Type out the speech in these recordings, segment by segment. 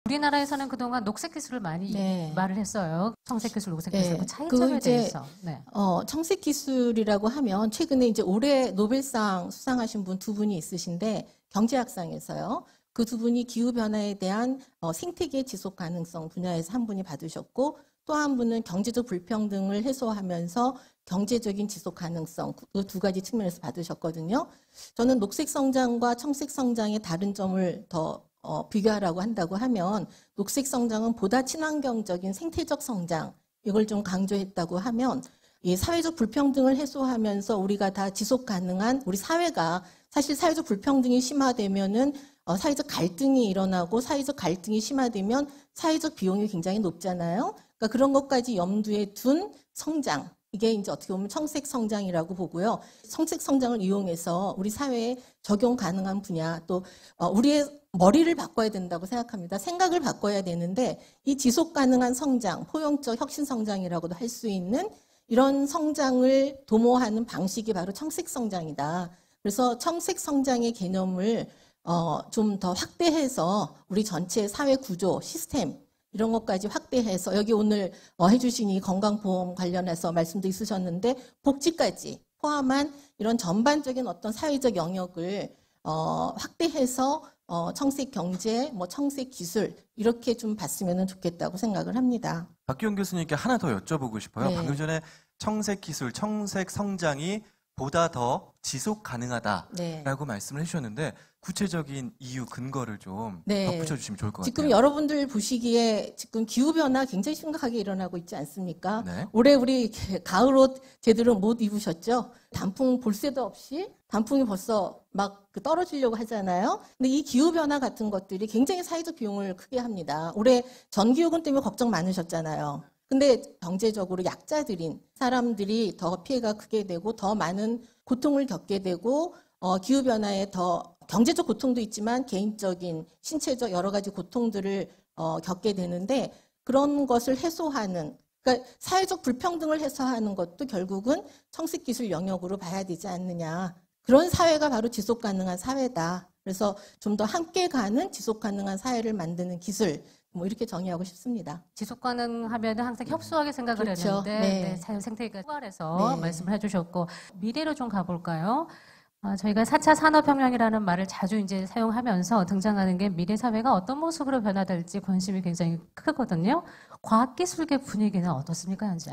우리나라에서는 그동안 녹색 기술을 많이 네. 말을 했어요. 청색 기술, 녹색 기술. 네. 그 차이점에 대해서. 네. 청색 기술이라고 하면 최근에 이제 올해 노벨상 수상하신 분 두 분이 있으신데 경제학상에서요. 그 두 분이 기후 변화에 대한 생태계 지속 가능성 분야에서 한 분이 받으셨고 또 한 분은 경제적 불평등을 해소하면서 경제적인 지속 가능성 그 두 가지 측면에서 받으셨거든요. 저는 녹색 성장과 청색 성장의 다른 점을 더 비교하라고 한다고 하면 녹색 성장은 보다 친환경적인 생태적 성장 이걸 좀 강조했다고 하면 이 사회적 불평등을 해소하면서 우리가 다 지속 가능한 우리 사회가 사실 사회적 불평등이 심화되면은 사회적 갈등이 일어나고 사회적 갈등이 심화되면 사회적 비용이 굉장히 높잖아요. 그러니까 그런 것까지 염두에 둔 성장. 이게 이제 어떻게 보면 청색 성장이라고 보고요. 청색 성장을 이용해서 우리 사회에 적용 가능한 분야 또 우리의 머리를 바꿔야 된다고 생각합니다. 생각을 바꿔야 되는데 이 지속 가능한 성장, 포용적 혁신 성장이라고도 할 수 있는 이런 성장을 도모하는 방식이 바로 청색 성장이다. 그래서 청색 성장의 개념을 좀 더 확대해서 우리 전체 사회 구조, 시스템 이런 것까지 확대해서 여기 오늘 해주신 이 건강보험 관련해서 말씀도 있으셨는데 복지까지 포함한 이런 전반적인 어떤 사회적 영역을 확대해서 청색 경제, 청색 기술 이렇게 좀 봤으면 좋겠다고 생각을 합니다. 박기영 교수님께 하나 더 여쭤보고 싶어요. 네. 방금 전에 청색 기술, 청색 성장이 보다 더 지속 가능하다라고 네. 말씀을 해주셨는데 구체적인 이유, 근거를 좀 네. 덧붙여 주시면 좋을 것 지금 같아요. 여러분들 보시기에 지금 기후변화 굉장히 심각하게 일어나고 있지 않습니까? 네. 올해 우리 가을옷 제대로 못 입으셨죠? 단풍 볼 새도 없이 단풍이 벌써 막 떨어지려고 하잖아요. 근데 이 기후변화 같은 것들이 굉장히 사회적 비용을 크게 합니다. 올해 전기요금 때문에 걱정 많으셨잖아요. 근데 경제적으로 약자들인 사람들이 더 피해가 크게 되고 더 많은 고통을 겪게 되고 기후변화에 더 경제적 고통도 있지만 개인적인 신체적 여러 가지 고통들을 겪게 되는데 그런 것을 해소하는 그러니까 사회적 불평등을 해소하는 것도 결국은 청색기술 영역으로 봐야 되지 않느냐. 그런 사회가 바로 지속 가능한 사회다. 그래서 좀 더 함께 가는 지속 가능한 사회를 만드는 기술 이렇게 정의하고 싶습니다. 지속 가능하면 항상 협소하게 생각을 그렇죠. 했는데 네. 자연 생태계가 포괄해서 네. 말씀을 해주셨고 미래로 좀 가볼까요? 저희가 4차 산업혁명이라는 말을 자주 이제 사용하면서 등장하는 게 미래 사회가 어떤 모습으로 변화될지 관심이 굉장히 크거든요. 과학기술계 분위기는 어떻습니까, 현재?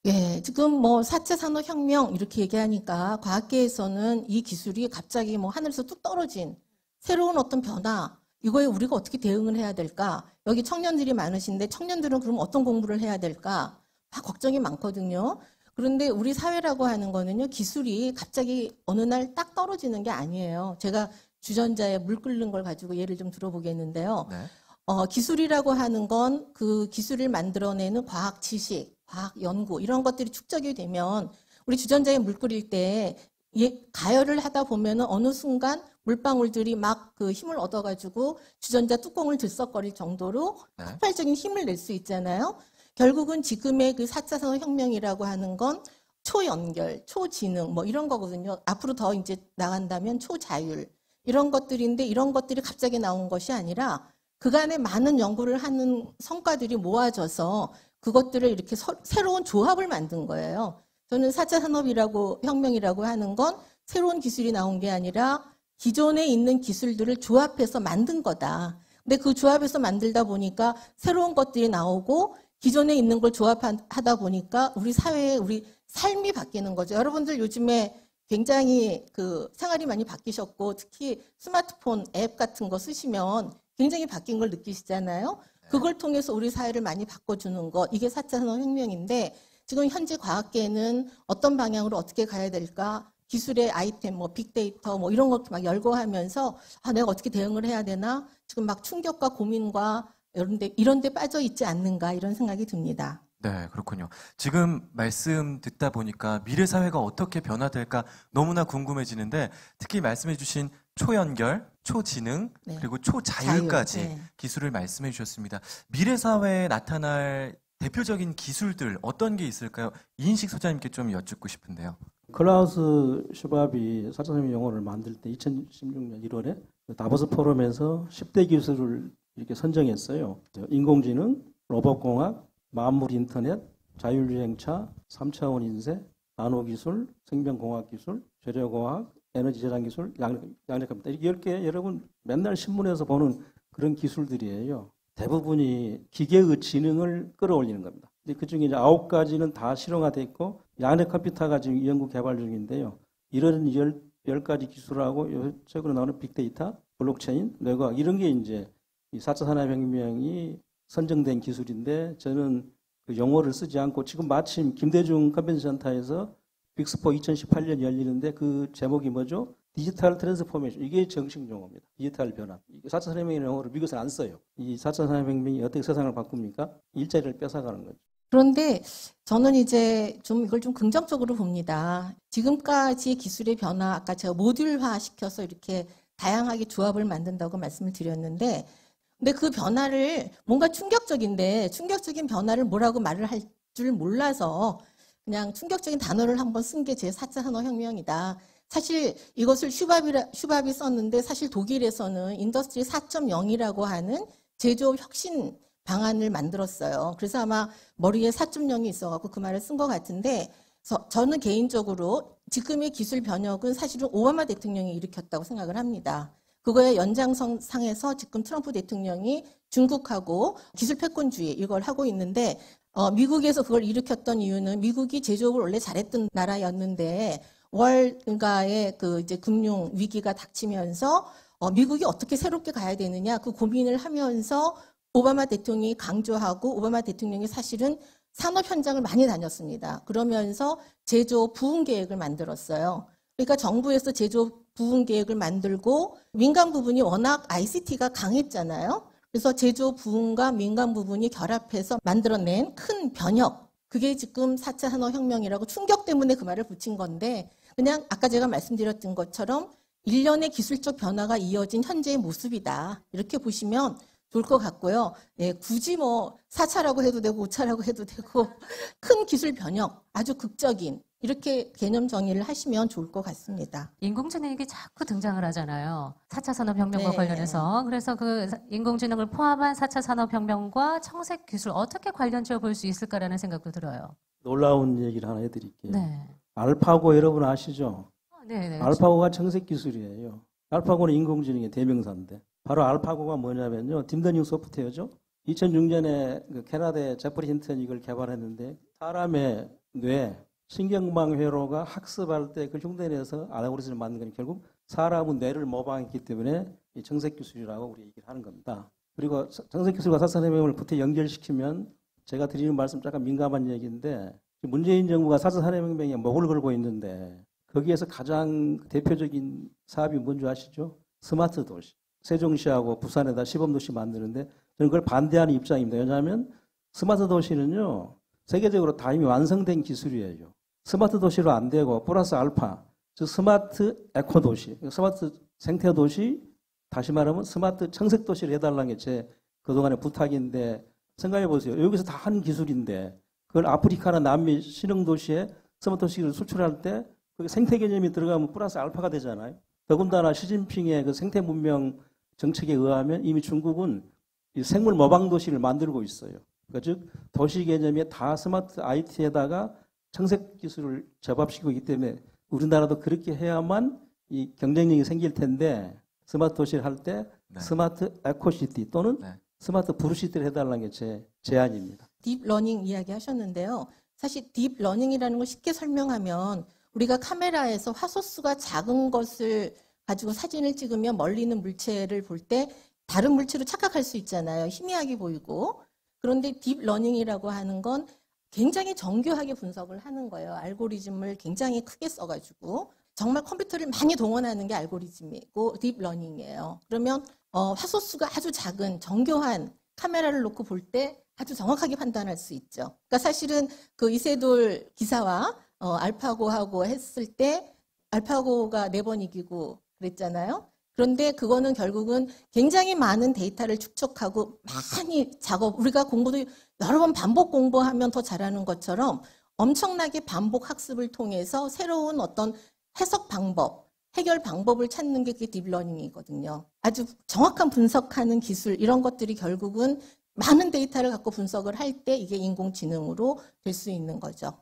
예, 지금 4차 산업혁명 이렇게 얘기하니까 과학계에서는 이 기술이 갑자기 하늘에서 뚝 떨어진 새로운 어떤 변화, 이거에 우리가 어떻게 대응을 해야 될까? 여기 청년들이 많으신데 청년들은 그럼 어떤 공부를 해야 될까? 다 걱정이 많거든요. 그런데 우리 사회라고 하는 거는요, 기술이 갑자기 어느 날 딱 떨어지는 게 아니에요. 제가 주전자에 물 끓는 걸 가지고 예를 좀 들어보겠는데요. 네. 기술이라고 하는 건 그 기술을 만들어내는 과학 지식, 과학 연구 이런 것들이 축적이 되면 우리 주전자에 물 끓일 때 가열을 하다 보면은 어느 순간 물방울들이 막 그 힘을 얻어가지고 주전자 뚜껑을 들썩거릴 정도로 네. 폭발적인 힘을 낼 수 있잖아요. 결국은 지금의 그 4차 산업혁명이라고 하는 건 초연결, 초지능 이런 거거든요. 앞으로 더 이제 나간다면 초자율 이런 것들인데 이런 것들이 갑자기 나온 것이 아니라 그간에 많은 연구를 하는 성과들이 모아져서 그것들을 이렇게 새로운 조합을 만든 거예요. 저는 4차 산업혁명이라고 하는 건 새로운 기술이 나온 게 아니라 기존에 있는 기술들을 조합해서 만든 거다. 근데 그 조합해서 만들다 보니까 새로운 것들이 나오고 기존에 있는 걸 조합하다 보니까 우리 사회의 우리 삶이 바뀌는 거죠. 여러분들 요즘에 굉장히 생활이 많이 바뀌셨고 특히 스마트폰 앱 같은 거 쓰시면 굉장히 바뀐 걸 느끼시잖아요. 그걸 통해서 우리 사회를 많이 바꿔주는 것. 이게 4차 산업혁명인데 지금 현재 과학계는 어떤 방향으로 어떻게 가야 될까? 기술의 아이템, 빅데이터, 이런 것도 막 열거하면서 내가 어떻게 대응을 해야 되나? 지금 막 충격과 고민과 이런 데 빠져 있지 않는가 이런 생각이 듭니다. 네, 그렇군요. 지금 말씀 듣다 보니까 미래 사회가 어떻게 변화될까 너무나 궁금해지는데 특히 말씀해 주신 초연결, 초지능, 네. 그리고 초자율까지 자율, 네. 기술을 말씀해 주셨습니다. 미래 사회에 나타날 대표적인 기술들 어떤 게 있을까요? 이인식 소장님께 좀 여쭙고 싶은데요. 클라우스 슈밥이 4차 산업혁명 용어를 만들 때 2016년 1월에 다보스 포럼에서 10대 기술을 이렇게 선정했어요. 인공지능, 로봇공학, 만물인터넷, 자율주행차, 3차원 인쇄, 나노기술, 생명공학기술, 재료공학, 에너지저장기술, 양력컴퓨터. 이렇게 10개 여러분 맨날 신문에서 보는 그런 기술들이에요. 대부분이 기계의 지능을 끌어올리는 겁니다. 근데 그중에 이제 9가지는 다 실용화되어 있고 양력컴퓨터가 지금 연구 개발 중인데요. 이런 10가지 기술하고 최근에 나오는 빅데이터, 블록체인, 뇌과학 이런 게 이제 이 4차 산업혁명이 선정된 기술인데 저는 그 용어를 쓰지 않고 지금 마침 김대중 컨벤션센터에서 빅스포 2018년 열리는데 그 제목이 뭐죠? 디지털 트랜스포메이션. 이게 정식 용어입니다. 디지털 변화. 4차 산업혁명의 용어를 미국에서는 안 써요. 이 4차 산업혁명이 어떻게 세상을 바꿉니까? 일자리를 뺏어가는 거죠. 그런데 저는 이제 좀 이걸 좀 긍정적으로 봅니다. 지금까지 기술의 변화, 아까 제가 모듈화 시켜서 이렇게 다양하게 조합을 만든다고 말씀을 드렸는데, 근데 그 변화를 뭔가 충격적인 변화를 뭐라고 말을 할 줄 몰라서 그냥 충격적인 단어를 한번 쓴 게 제 4차 산업혁명이다. 사실 이것을 슈밥이 썼는데 사실 독일에서는 인더스트리 4.0이라고 하는 제조업 혁신 방안을 만들었어요. 그래서 아마 머리에 4.0이 있어갖고 그 말을 쓴 것 같은데 저는 개인적으로 지금의 기술 변혁은 사실은 오바마 대통령이 일으켰다고 생각을 합니다. 그거의 연장선상에서 지금 트럼프 대통령이 중국하고 기술 패권주의 이걸 하고 있는데 미국에서 그걸 일으켰던 이유는 미국이 제조업을 원래 잘했던 나라였는데 월가의 그 이제 금융 위기가 닥치면서 미국이 어떻게 새롭게 가야 되느냐 그 고민을 하면서 오바마 대통령이 강조하고 오바마 대통령이 사실은 산업 현장을 많이 다녔습니다. 그러면서 제조업 부흥 계획을 만들었어요. 그러니까 정부에서 제조업 부흥 계획을 만들고 민간 부분이 워낙 ICT가 강했잖아요. 그래서 제조업 부흥과 민간 부분이 결합해서 만들어낸 큰 변혁. 그게 지금 4차 산업혁명이라고 충격 때문에 그 말을 붙인 건데 그냥 아까 제가 말씀드렸던 것처럼 일련의 기술적 변화가 이어진 현재의 모습이다. 이렇게 보시면 좋을 것 같고요. 예, 굳이 뭐 4차라고 해도 되고 5차라고 해도 되고 큰 기술 변혁, 아주 극적인 이렇게 개념 정의를 하시면 좋을 것 같습니다. 인공지능이 자꾸 등장을 하잖아요. 4차 산업혁명과 네. 관련해서. 그래서 그 인공지능을 포함한 4차 산업혁명과 청색 기술 어떻게 관련 지어 볼 수 있을까라는 생각도 들어요. 놀라운 얘기를 하나 해드릴게요. 네. 알파고 여러분 아시죠? 네. 알파고가 청색 기술이에요. 알파고는 인공지능의 대명사인데 바로 알파고가 뭐냐면요. 딥러닝 소프트웨어죠. 2006년에 그 캐나다의 제프리 힌턴이 이걸 개발했는데 사람의 뇌, 신경망 회로가 학습할 때 그걸 흉내내서 알고리즘을 만든 건 결국 사람은 뇌를 모방했기 때문에 이 청색 기술이라고 우리 얘기를 하는 겁니다. 그리고 청색 기술과 4차 산업혁명을 붙여 연결시키면 제가 드리는 말씀 잠깐 민감한 얘기인데 문재인 정부가 4차 산업혁명에 목을 걸고 있는데 거기에서 가장 대표적인 사업이 뭔지 아시죠? 스마트 도시. 세종시하고 부산에다 시범도시 만드는데 저는 그걸 반대하는 입장입니다. 왜냐하면 스마트 도시는요. 세계적으로 다 이미 완성된 기술이에요. 스마트 도시로 안 되고 플러스 알파, 즉 스마트 에코 도시, 스마트 생태 도시, 다시 말하면 스마트 청색 도시를 해달라는 게 제 그동안의 부탁인데 생각해 보세요. 여기서 다 한 기술인데 그걸 아프리카나 남미 신흥 도시에 스마트 도시를 수출할 때 그 생태 개념이 들어가면 플러스 알파가 되잖아요. 더군다나 시진핑의 그 생태 문명 정책에 의하면 이미 중국은 이 생물 모방 도시를 만들고 있어요. 그러니까 즉 도시 개념에 다 스마트 IT에다가 청색 기술을 접합시키고 있기 때문에 우리나라도 그렇게 해야만 이 경쟁력이 생길 텐데 스마트 도시를 할 때 스마트 에코시티 또는 스마트 브루시티를 해달라는 게 제 제안입니다. 딥러닝 이야기 하셨는데요. 사실 딥러닝이라는 걸 쉽게 설명하면 우리가 카메라에서 화소수가 작은 것을 가지고 사진을 찍으면 멀리 있는 물체를 볼 때 다른 물체로 착각할 수 있잖아요. 희미하게 보이고. 그런데 딥러닝이라고 하는 건 굉장히 정교하게 분석을 하는 거예요. 알고리즘을 굉장히 크게 써가지고. 정말 컴퓨터를 많이 동원하는 게 알고리즘이고 딥러닝이에요. 그러면 화소수가 아주 작은 정교한 카메라를 놓고 볼 때 아주 정확하게 판단할 수 있죠. 그러니까 사실은 그 이세돌 기사와 알파고하고 했을 때 알파고가 4번 이기고 그랬잖아요. 그런데 그거는 결국은 굉장히 많은 데이터를 축적하고 많이 우리가 공부도 여러 번 반복 공부하면 더 잘하는 것처럼 엄청나게 반복 학습을 통해서 새로운 어떤 해석 방법, 해결 방법을 찾는 게 그게 딥러닝이거든요. 아주 정확한 분석하는 기술 이런 것들이 결국은 많은 데이터를 갖고 분석을 할 때 이게 인공지능으로 될 수 있는 거죠.